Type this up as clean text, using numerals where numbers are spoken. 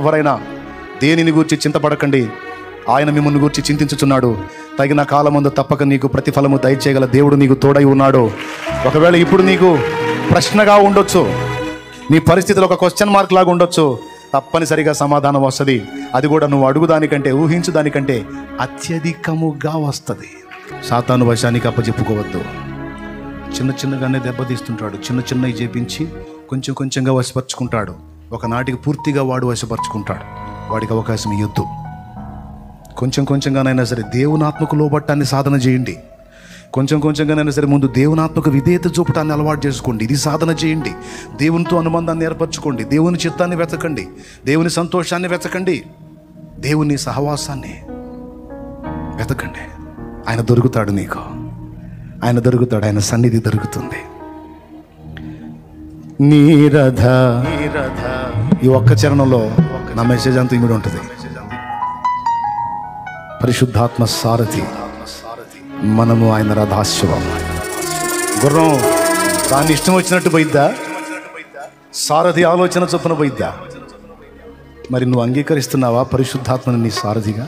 ఎవరైనా దేనిని గూర్చి చింతపడకండి, ఆయన మిమ్మల్ని గూర్చి చింతించుచున్నాడు. తగిన కాలమందు తప్పక నీకు ప్రతిఫలము దయచేయగల దేవుడు నీకు తోడై ఉన్నాడు. ఒకవేళ ఇప్పుడు నీకు ప్రశ్నగా ఉండొచ్చు, నీ పరిస్థితులు ఒక క్వశ్చన్ మార్క్ లాగా ఉండొచ్చు, తప్పనిసరిగా సమాధానం వస్తుంది. అది కూడా నువ్వు అడుగుదానికంటే, ఊహించుదానికంటే అత్యధికముగా వస్తుంది. సాతాను వశానికి అప్పచెప్పుకోవద్దు. చిన్న చిన్నగానే దెబ్బతీస్తుంటాడు, చిన్న చిన్నవి చేపించి కొంచెం కొంచెంగా వశపరుచుకుంటాడు. ఒకనాటికి పూర్తిగా వాడు వశపరుచుకుంటాడు. వాడికి అవకాశం ఇవ్వద్దు. కొంచెం కొంచెంగానైనా సరే దేవునాత్మకు లోబట్టాన్ని సాధన చేయండి. కొంచెం కొంచెంగానైనా సరే ముందు దేవునాత్మకు విధేయత చూపటాన్ని అలవాటు చేసుకోండి. ఇది సాధన చేయండి. దేవునితో అనుబంధాన్ని ఏర్పరచుకోండి. దేవుని చిత్తాన్ని వెతకండి. దేవుని సంతోషాన్ని వెతకండి. దేవుని సహవాసాన్ని వెతకండి. ఆయన దొరుకుతాడు నీకు. ఆయన దొరుకుతాడు. ఆయన సన్నిధి దొరుకుతుంది. నీరధ ఈ ఒక్క చరణంలో నా మెసేజ్ అంతా ఇమిడి ఉంటుంది. పరిశుద్ధాత్మ సారథి, మనము ఆయన రథాశ్వం. గుర్రం దాన్ని ఇష్టం వచ్చినట్టు పోయిద్దా? సారథి ఆలోచన చొప్పున పోయిద్దా? మరి నువ్వు అంగీకరిస్తున్నావా పరిశుద్ధాత్మని నీ సారథిగా?